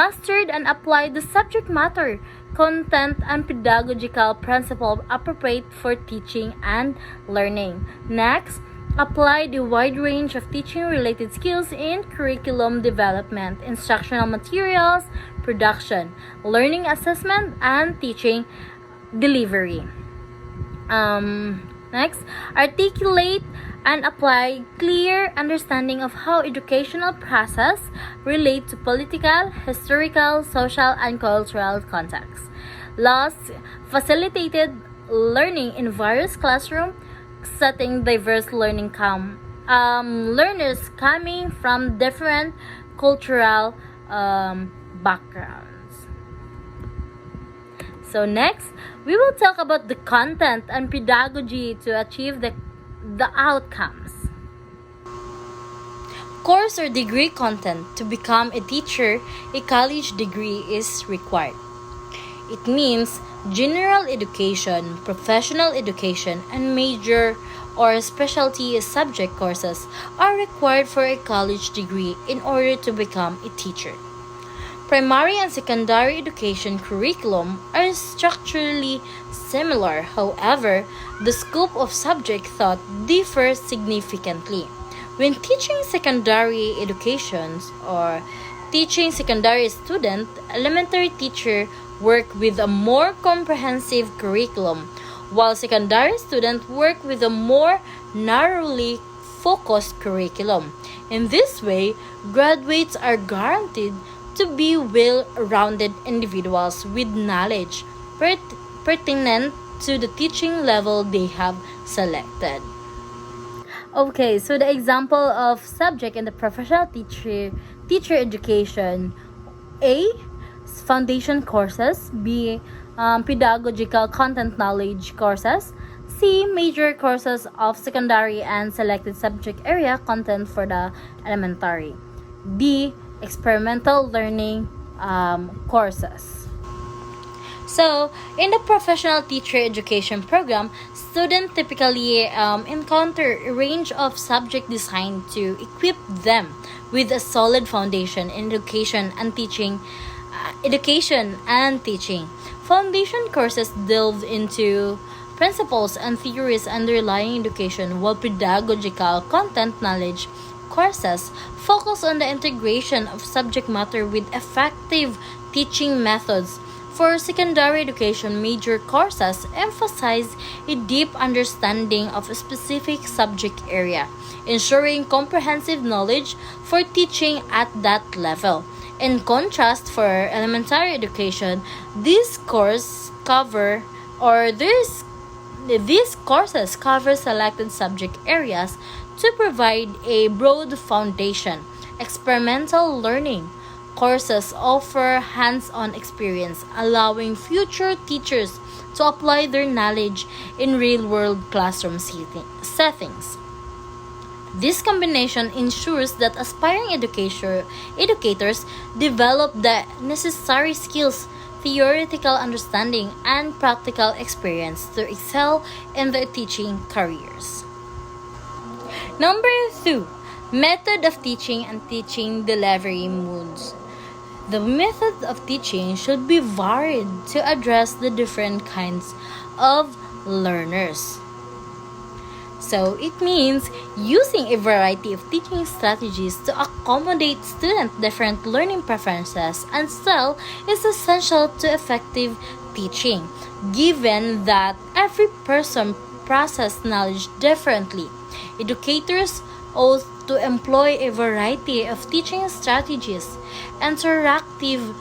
Mastered and applied the subject matter, content, and pedagogical principle appropriate for teaching and learning. Next, apply the wide range of teaching-related skills in curriculum development, instructional materials, production, learning assessment, and teaching delivery. Next, articulate and apply clear understanding of how educational process relate to political, historical, social, and cultural contexts. Last, facilitated learning in various classroom setting diverse learners coming from different cultural backgrounds. So next, we will talk about the content and pedagogy to achieve the outcomes. Course or degree content. To become a teacher, a college degree is required. It means general education, professional education, and major or specialty subject courses are required for a college degree in order to become a teacher. Primary and secondary education curriculum are structurally similar. However, the scope of subject thought differs significantly. When teaching secondary educations or teaching secondary student, elementary teacher work with a more comprehensive curriculum, while secondary students work with a more narrowly focused curriculum. In this way, graduates are guaranteed to be well-rounded individuals with knowledge pertinent to the teaching level they have selected. Okay, so the example of subject in the professional teacher education: A, foundation courses; B, pedagogical content knowledge courses; C, major courses of secondary and selected subject area content for the elementary; D, experimental learning courses. So, in the professional teacher education program, students typically encounter a range of subjects designed to equip them with a solid foundation in education and teaching. Foundation courses delve into principles and theories underlying education, while pedagogical content knowledge courses focus on the integration of subject matter with effective teaching methods. For secondary education, major courses emphasize a deep understanding of a specific subject area, ensuring comprehensive knowledge for teaching at that level. In contrast, for elementary education, these courses cover selected subject areas to provide a broad foundation. Experimental learning courses offer hands-on experience, allowing future teachers to apply their knowledge in real-world classroom settings. This combination ensures that aspiring educators develop the necessary skills, theoretical understanding, and practical experience to excel in their teaching careers. Number 2. Method of teaching and teaching delivery modes. The method of teaching should be varied to address the different kinds of learners. So it means using a variety of teaching strategies to accommodate students' different learning preferences and style is essential to effective teaching, given that every person processes knowledge differently. Educators ought to employ a variety of teaching strategies, interactive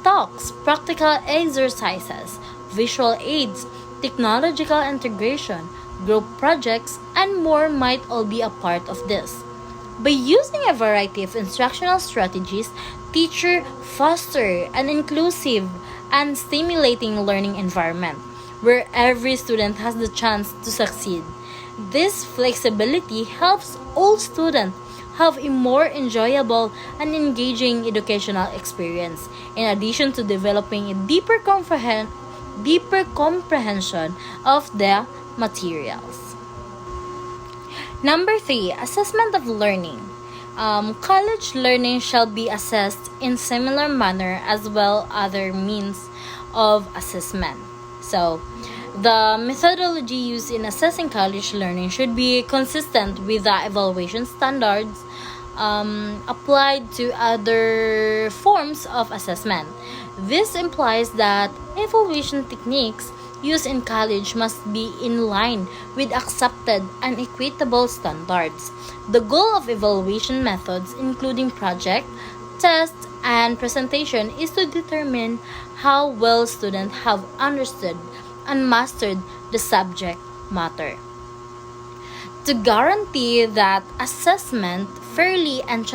talks, practical exercises, visual aids, technological integration, group projects, and more might all be a part of this. By using a variety of instructional strategies, teachers foster an inclusive and stimulating learning environment where every student has the chance to succeed. This flexibility helps all students have a more enjoyable and engaging educational experience, in addition to developing a deeper comprehension of the materials. Number 3. Assessment of learning. College learning shall be assessed in similar manner as well other means of assessment. So, the methodology used in assessing college learning should be consistent with the evaluation standards applied to other forms of assessment. This implies that evaluation techniques used in college must be in line with accepted and equitable standards. The goal of evaluation methods, including project, test, and presentation, is to determine how well students have understood and mastered the subject matter. To guarantee that assessment fairly and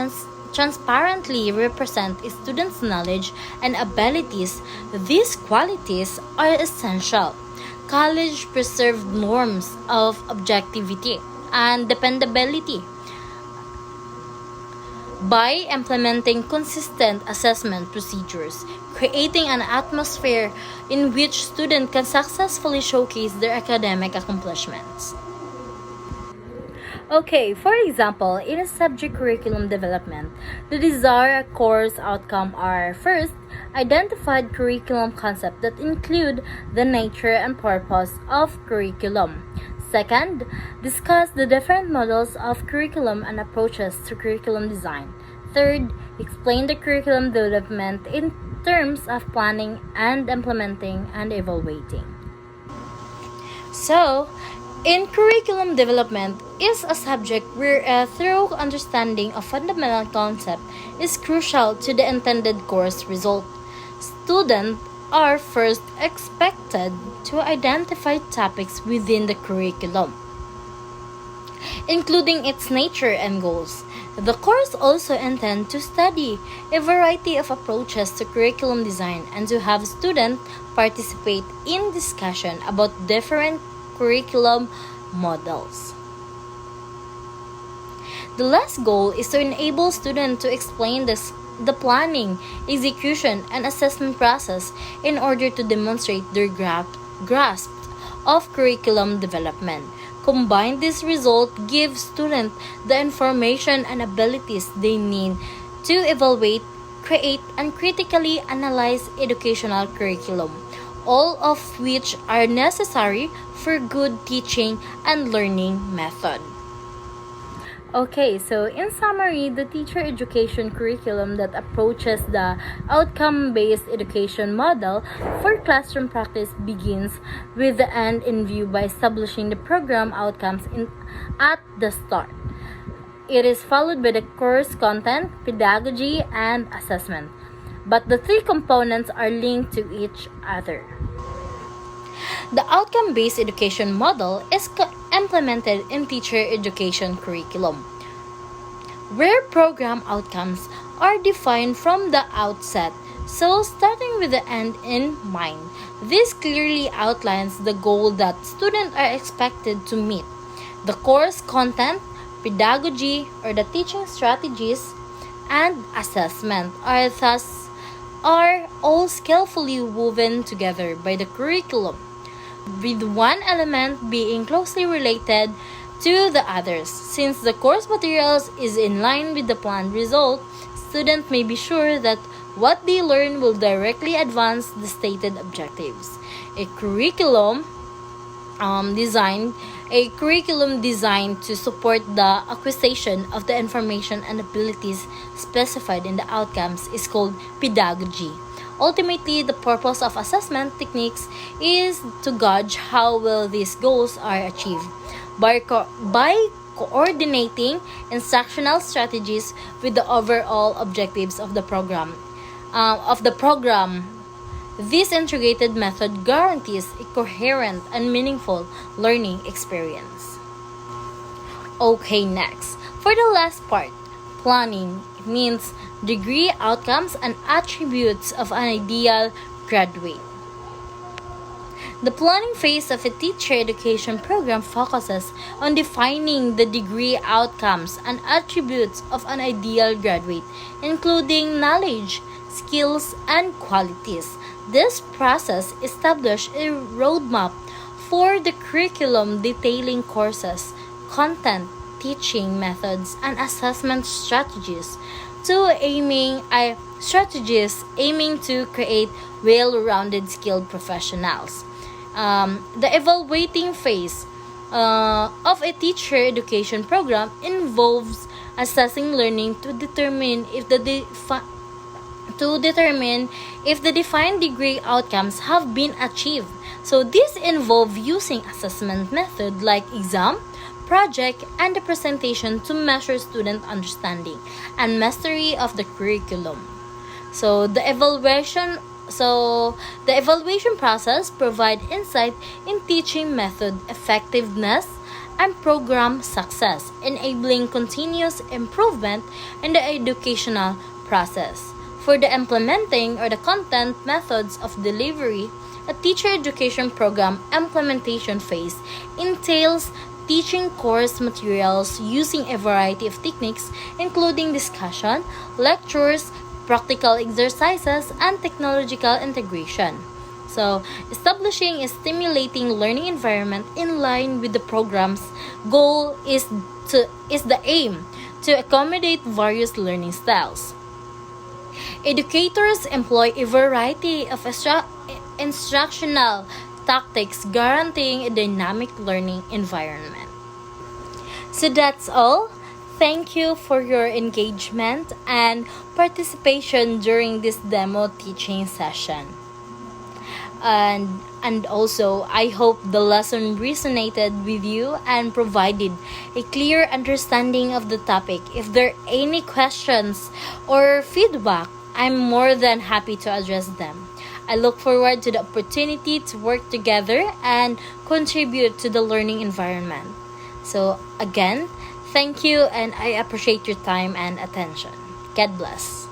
transparently represent a student's knowledge and abilities, these qualities are essential. College preserved norms of objectivity and dependability by implementing consistent assessment procedures, creating an atmosphere in which students can successfully showcase their academic accomplishments. Okay, for example, in a subject curriculum development, the desired course outcome are first, identified curriculum concepts that include the nature and purpose of curriculum. Second, discuss the different models of curriculum and approaches to curriculum design. Third, explain the curriculum development in terms of planning and implementing and evaluating. So, in curriculum development is a subject where a thorough understanding of fundamental concept is crucial to the intended course result. Students are first expected to identify topics within the curriculum, including its nature and goals. The course also intends to study a variety of approaches to curriculum design and to have students participate in discussion about different curriculum models. The last goal is to enable students to explain the planning, execution, and assessment process in order to demonstrate their grasp of curriculum development. Combined, this result gives students the information and abilities they need to evaluate, create, and critically analyze educational curriculum, all of which are necessary for good teaching and learning method. Okay, so in summary, the teacher education curriculum that approaches the outcome-based education model for classroom practice begins with the end in view by establishing the program outcomes at the start. It is followed by the course content, pedagogy, and assessment. But the three components are linked to each other. The outcome-based education model is implemented in teacher education curriculum, where program outcomes are defined from the outset, so starting with the end in mind. This clearly outlines the goal that students are expected to meet. The course content, pedagogy, or the teaching strategies, and assessment are all skillfully woven together by the curriculum, with one element being closely related to the others. Since the course materials is in line with the planned result, students may be sure that what they learn will directly advance the stated objectives. A curriculum designed to support the acquisition of the information and abilities specified in the outcomes is called pedagogy. Ultimately, the purpose of assessment techniques is to gauge how well these goals are achieved. By coordinating instructional strategies with the overall objectives of the program, this integrated method guarantees a coherent and meaningful learning experience. Okay, next. For the last part, planning means degree, outcomes, and attributes of an ideal graduate. The planning phase of a teacher education program focuses on defining the degree, outcomes, and attributes of an ideal graduate, including knowledge, skills, and qualities. This process establishes a roadmap for the curriculum detailing courses, content, teaching methods and assessment strategies aiming to create well-rounded skilled professionals. The evaluating phase of a teacher education program involves assessing learning to determine if the defined degree outcomes have been achieved. So these involve using assessment method like exam, project, and the presentation to measure student understanding and mastery of the curriculum. So the evaluation process provide insight in teaching method effectiveness and program success, enabling continuous improvement in the educational process. For the implementing or the content methods of delivery, a teacher education program implementation phase entails teaching course materials using a variety of techniques, including discussion, lectures, practical exercises, and technological integration. So, establishing a stimulating learning environment in line with the program's goal is the aim to accommodate various learning styles. Educators employ a variety of instructional tactics guaranteeing a dynamic learning environment. So that's all. Thank you for your engagement and participation during this demo teaching session. And also I hope the lesson resonated with you and provided a clear understanding of the topic. If there are any questions or feedback, I'm more than happy to address them. I look forward to the opportunity to work together and contribute to the learning environment. So again, thank you, and I appreciate your time and attention. God bless.